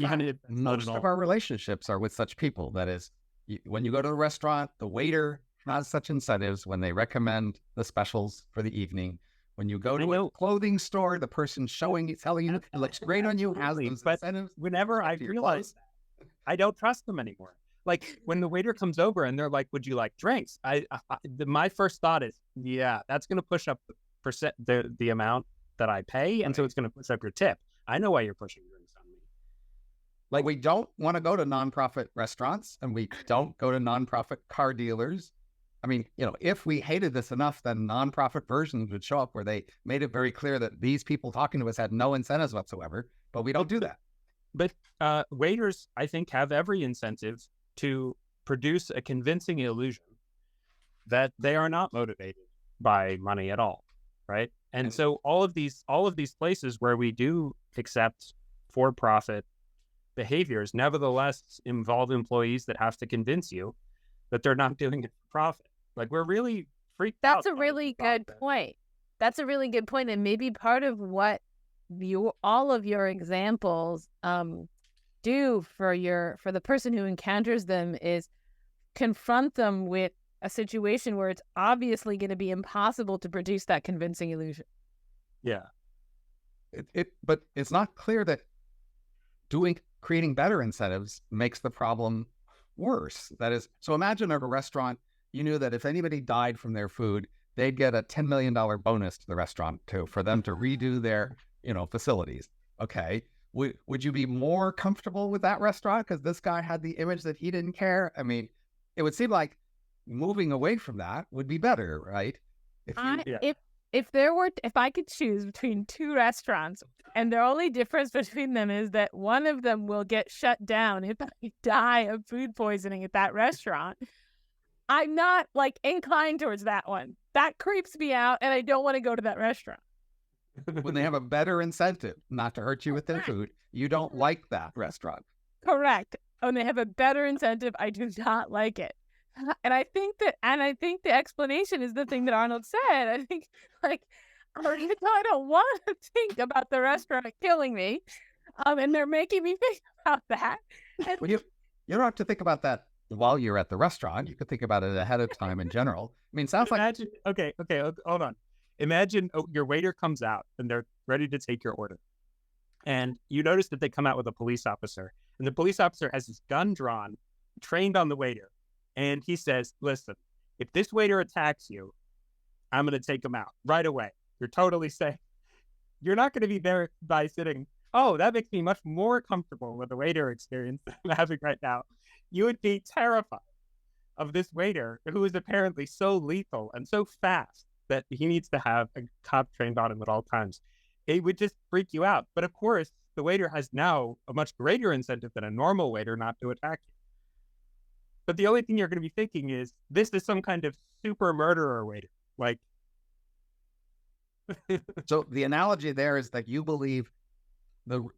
most of our relationships are with such people. That is, when you go to a restaurant, the waiter has such incentives when they recommend the specials for the evening. When you go to a clothing store, the person telling you it looks great on you has those incentives. Whenever I realize that, I don't trust them anymore. Like when the waiter comes over and they're like, "Would you like drinks?" My first thought is, yeah, that's going to push up the amount that I pay, and so it's going to push up your tip. I know why you're pushing drinks on me. Like we don't want to go to nonprofit restaurants, and we don't go to nonprofit car dealers. I mean, if we hated this enough, then nonprofit versions would show up where they made it very clear that these people talking to us had no incentives whatsoever, but we don't do that. But waiters, I think, have every incentive to produce a convincing illusion that they are not motivated by money at all, right? And so all of these places where we do accept for-profit behaviors, nevertheless involve employees that have to convince you that they're not doing it for profit. Like we're really freaked out. That's a really good point. That's a really good point. And maybe part of what all of your examples do for the person who encounters them is confront them with a situation where it's obviously going to be impossible to produce that convincing illusion. Yeah. But it's not clear that creating better incentives makes the problem worse. That is, so imagine at a restaurant, you knew that if anybody died from their food, they'd get a $10 million bonus to the restaurant for them to redo their, facilities. Okay. Would you be more comfortable with that restaurant because this guy had the image that he didn't care? I mean, it would seem like moving away from that would be better, right? If I could choose between two restaurants and the only difference between them is that one of them will get shut down if I die of food poisoning at that restaurant, I'm not inclined towards that one. That creeps me out and I don't want to go to that restaurant. When they have a better incentive not to hurt you with their food, you don't like that restaurant. Correct. When they have a better incentive, I do not like it. And I think the explanation is the thing that Arnold said. I think I don't want to think about the restaurant killing me. And they're making me think about that. Well, you don't have to think about that while you're at the restaurant. You could think about it ahead of time in general. I mean, sounds like... Okay, hold on. Imagine your waiter comes out and they're ready to take your order. And you notice that they come out with a police officer, and the police officer has his gun drawn, trained on the waiter. And he says, listen, if this waiter attacks you, I'm going to take him out right away. You're totally safe. You're not going to be there by sitting, oh, that makes me much more comfortable with the waiter experience that I'm having right now. You would be terrified of this waiter who is apparently so lethal and so fast that he needs to have a cop trained on him at all times. It would just freak you out. But of course, the waiter has now a much greater incentive than a normal waiter not to attack you. But the only thing you're going to be thinking is, this is some kind of super murderer waiter. Like, So the analogy there is that you believe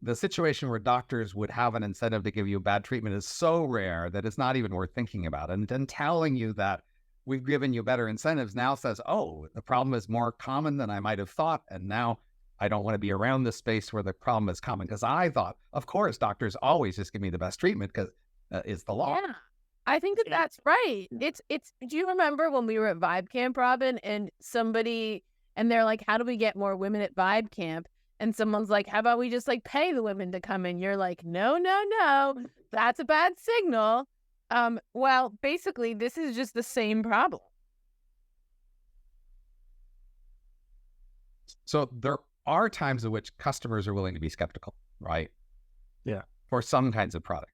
the situation where doctors would have an incentive to give you bad treatment is so rare that it's not even worth thinking about. And then telling you that we've given you better incentives now says, oh, the problem is more common than I might have thought. And now I don't want to be around the space where the problem is common, because I thought, of course, doctors always just give me the best treatment because it's the law. Yeah. I think that that's right. It's, do you remember when we were at Vibe Camp, Robin, and they're like, how do we get more women at Vibe Camp? And someone's like, how about we just like pay the women to come in? You're like, no, that's a bad signal. Well, basically, this is just the same problem. So there are times in which customers are willing to be skeptical, right? Yeah. For some kinds of products.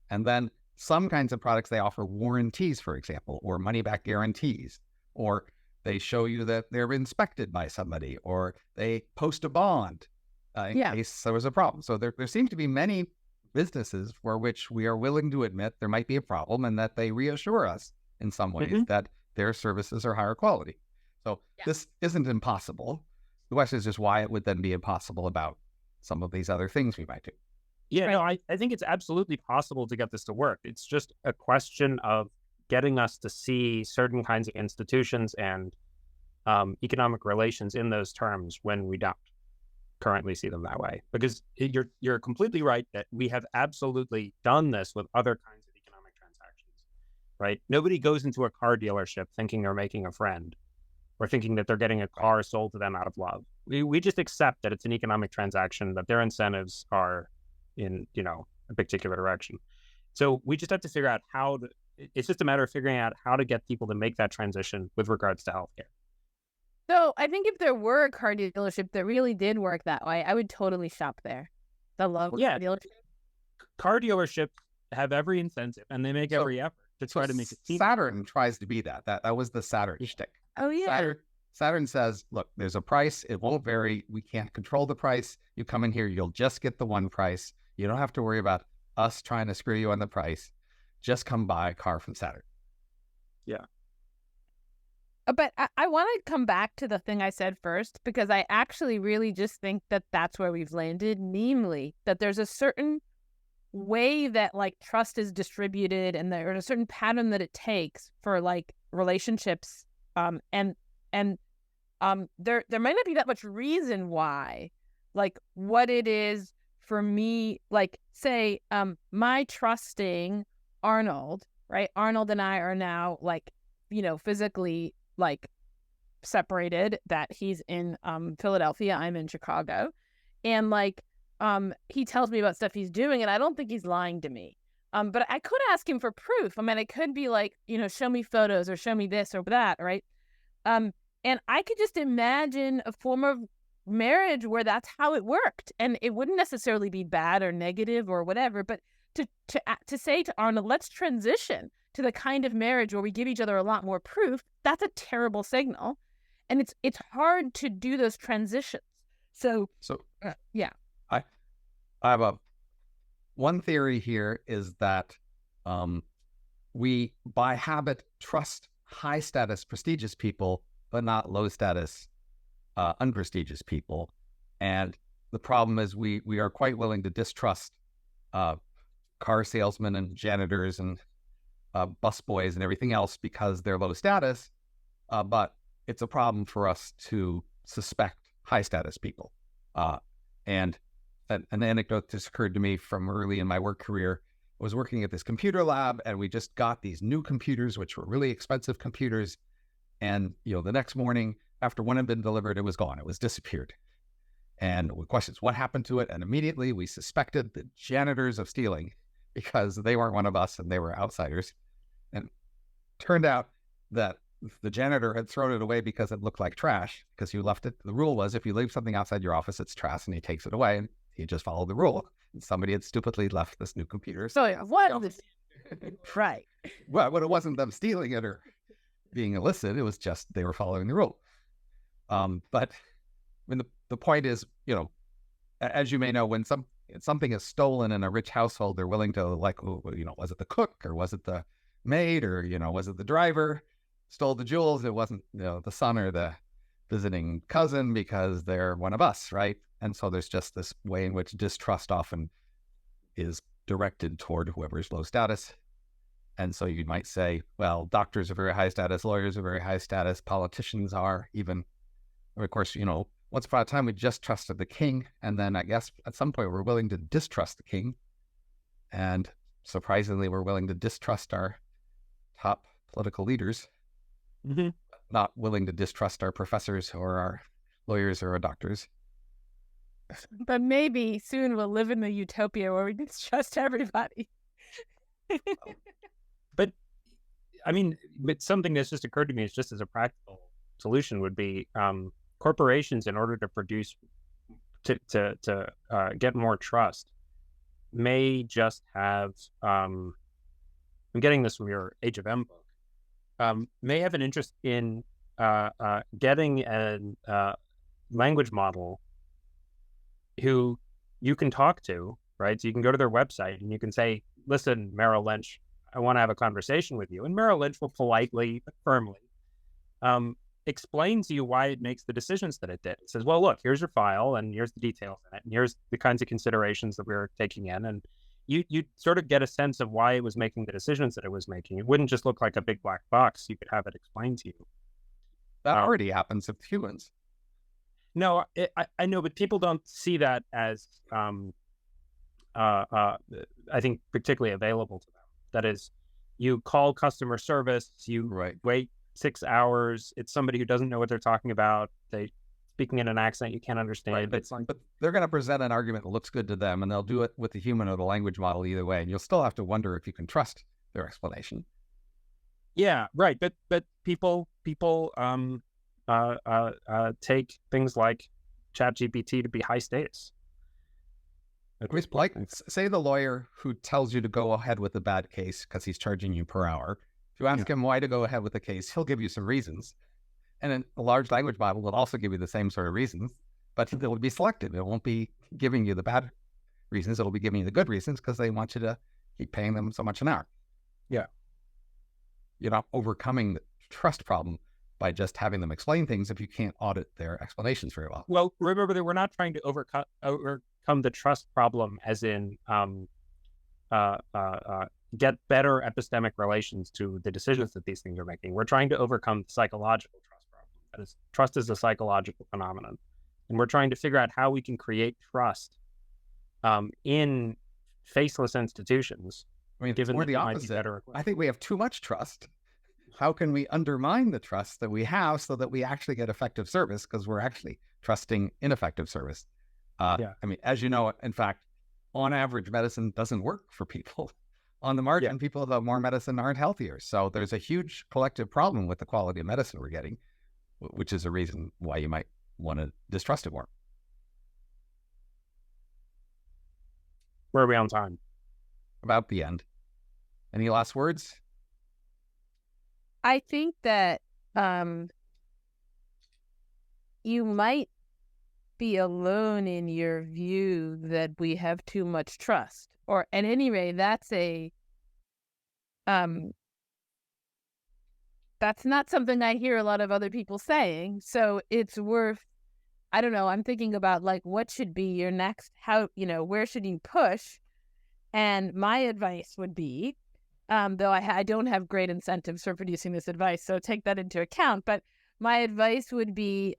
And then some kinds of products, they offer warranties, for example, or money-back guarantees, or they show you that they're inspected by somebody, or they post a bond in case there was a problem. So there seem to be many businesses for which we are willing to admit there might be a problem, and that they reassure us in some ways that their services are higher quality. So this isn't impossible. The question is just why it would then be impossible about some of these other things we might do. Yeah, no, I think it's absolutely possible to get this to work. It's just a question of getting us to see certain kinds of institutions and economic relations in those terms when we don't currently see them that way. Because you're completely right that we have absolutely done this with other kinds of economic transactions, right? Nobody goes into a car dealership thinking they're making a friend or thinking that they're getting a car sold to them out of love. We just accept that it's an economic transaction, that their incentives are in, a particular direction. So we just have to figure out it's just a matter of figuring out how to get people to make that transition with regards to healthcare. So I think if there were a car dealership that really did work that way, I would totally shop there. The local car dealership. Car dealerships have every incentive, and they make every effort to try to make it cheap. Saturn tries to be that. That was the Saturn shtick. Oh, yeah. Saturn says, look, there's a price. It won't vary. We can't control the price. You come in here, you'll just get the one price. You don't have to worry about us trying to screw you on the price. Just come buy a car from Saturn. Yeah. But I want to come back to the thing I said first, because I actually really just think that that's where we've landed, namely that there's a certain way that like trust is distributed, and there's a certain pattern that it takes for like relationships. There might not be that much reason why, like what it is for me, like say, my trusting Arnold, right? Arnold and I are now like, physically like separated, that he's in Philadelphia, I'm in Chicago. And like, he tells me about stuff he's doing, and I don't think he's lying to me. But I could ask him for proof. I mean, I could be like, show me photos or show me this or that, right? And I could just imagine a form of marriage where that's how it worked, and it wouldn't necessarily be bad or negative or whatever, but to say to Arnold, let's transition to the kind of marriage where we give each other a lot more proof, that's a terrible signal, and it's hard to do those transitions. So yeah, I have one theory here is that we by habit trust high status prestigious people but not low status unprestigious people. And the problem is we are quite willing to distrust car salesmen and janitors and busboys and everything else because they're low status. But it's a problem for us to suspect high status people. And an anecdote just occurred to me from early in my work career. I was working at this computer lab, and we just got these new computers, which were really expensive computers. And, the next morning after one had been delivered, it was gone. It was disappeared. And we questioned what happened to it. And immediately we suspected the janitors of stealing because they weren't one of us and they were outsiders. And turned out that the janitor had thrown it away because it looked like trash, because you left it. The rule was if you leave something outside your office, it's trash, and he takes it away. And he just followed the rule. And somebody had stupidly left this new computer. So what was right? Well, it wasn't them stealing it or being illicit. It was just they were following the rule. But I mean, the point is, as you may know, when something is stolen in a rich household, they're willing to was it the cook or was it the maid or, was it the driver stole the jewels? It wasn't, the son or the visiting cousin because they're one of us, right? And so there's just this way in which distrust often is directed toward whoever's low status. And so you might say, well, doctors are very high status, lawyers are very high status, politicians are even. Of course, once upon a time, we just trusted the king. And then I guess at some point we're willing to distrust the king. And surprisingly, we're willing to distrust our top political leaders, not willing to distrust our professors or our lawyers or our doctors. But maybe soon we'll live in a utopia where we distrust everybody. But I mean, something that's just occurred to me is just as a practical solution would be corporations, in order to produce to get more trust, may just have I'm getting this from your Age of M book, may have an interest in getting a language model who you can talk to, right? So you can go to their website and you can say, listen, Merrill Lynch, I want to have a conversation with you. And Merrill Lynch will politely but firmly explain to you why it makes the decisions that it did. It says, well, look, here's your file and here's the details in it. And here's the kinds of considerations that we're taking in. And you sort of get a sense of why it was making the decisions that it was making. It wouldn't just look like a big black box. You could have it explained to you. That already happens with humans. No, I know, but people don't see that as, I think, particularly available to them. That is, you call customer service, you wait 6 hours. It's somebody who doesn't know what they're talking about. They speaking in an accent you can't understand. Right, but they're going to present an argument that looks good to them, and they'll do it with the human or the language model either way. And you'll still have to wonder if you can trust their explanation. Yeah, right. But people take things like ChatGPT to be high status. Like, say the lawyer who tells you to go ahead with a bad case because he's charging you per hour. If you ask him why to go ahead with the case, he'll give you some reasons. And then a large language model will also give you the same sort of reasons, but it will be selective. It won't be giving you the bad reasons. It'll be giving you the good reasons because they want you to keep paying them so much an hour. Yeah. You're not overcoming the trust problem by just having them explain things if you can't audit their explanations very well. Well, remember that we're not trying to overcome the trust problem as in get better epistemic relations to the decisions that these things are making. We're trying to overcome the psychological trust problem. That is, trust is a psychological phenomenon. And we're trying to figure out how we can create trust in faceless institutions. I mean, given the opposite. I think we have too much trust. How can we undermine the trust that we have so that we actually get effective service? Because we're actually trusting ineffective service. I mean, as you know, in fact, on average, medicine doesn't work for people. On the margin, people who have more medicine aren't healthier. So there's a huge collective problem with the quality of medicine we're getting, which is a reason why you might want to distrust it more. Where are we on time? About the end. Any last words? I think that you might be alone in your view that we have too much trust. Or at any rate, that's not something I hear a lot of other people saying. So it's worth, I don't know, I'm thinking about like what should be your next, where should you push? And my advice would be, though I don't have great incentives for producing this advice, so take that into account. But my advice would be,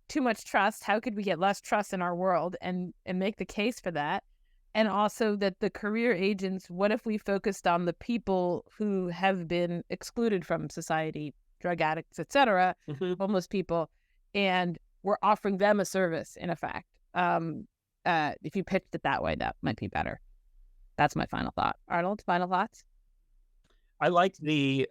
too much trust. How could we get less trust in our world and make the case for that? And also that the career agents, what if we focused on the people who have been excluded from society, drug addicts, etc., homeless people, and we're offering them a service in effect. If you pitched it that way, that might be better. That's my final thought. Arnold, final thoughts? I like the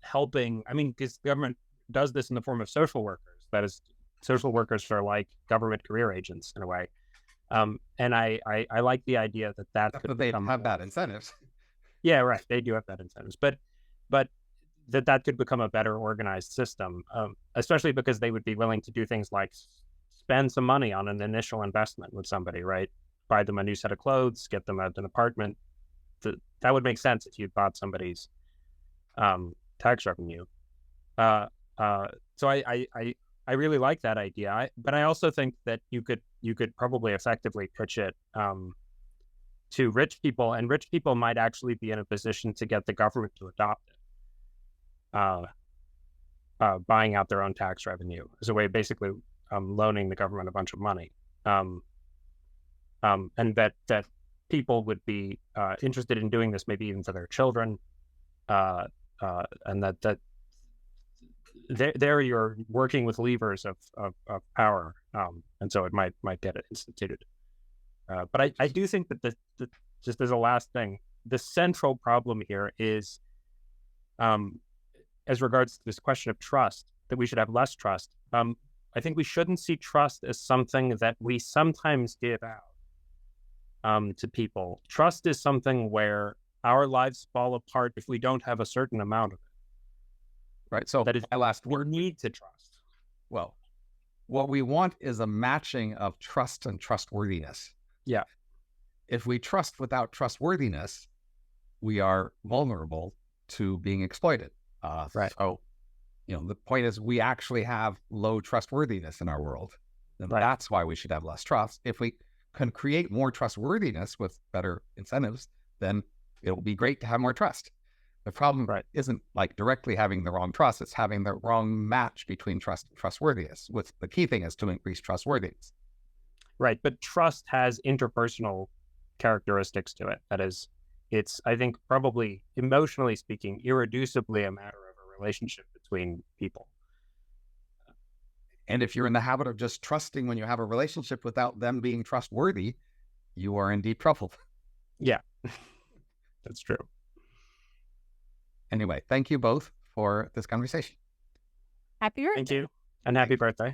helping. I mean, because government does this in the form of social workers. That is, social workers are like government career agents in a way. And I like the idea that could they have that incentives. Yeah, right. They do have that incentives, but that could become a better organized system, especially because they would be willing to do things like spend some money on an initial investment with somebody, right? Buy them a new set of clothes, get them an apartment. That would make sense if you bought somebody's tax revenue. So I really like that idea. But I also think that you could probably effectively pitch it to rich people, and rich people might actually be in a position to get the government to adopt it, buying out their own tax revenue as a way of basically loaning the government a bunch of money, and that people would be interested in doing this, maybe even for their children, and that there you're working with levers of power, and so it might get it instituted. But I do think that just as a last thing, the central problem here is, as regards to this question of trust, that we should have less trust. I think we shouldn't see trust as something that we sometimes give out to people. Trust is something where our lives fall apart if we don't have a certain amount of it. Right. So that is my last we word. need to trust. Well, what we want is a matching of trust and trustworthiness. Yeah. If we trust without trustworthiness, we are vulnerable to being exploited. Right. So, the point is we actually have low trustworthiness in our world. And Right. That's why we should have less trust. If we can create more trustworthiness with better incentives, then it'll be great to have more trust. The problem isn't like directly having the wrong trust. It's having the wrong match between trust and trustworthiness. The key thing is to increase trustworthiness. Right. But trust has interpersonal characteristics to it. That is, it's, I think, probably emotionally speaking, irreducibly a matter of a relationship between people. And if you're in the habit of just trusting when you have a relationship without them being trustworthy, you are in deep trouble. Yeah, that's true. Anyway, thank you both for this conversation. Happy birthday. Thank you. And happy birthday.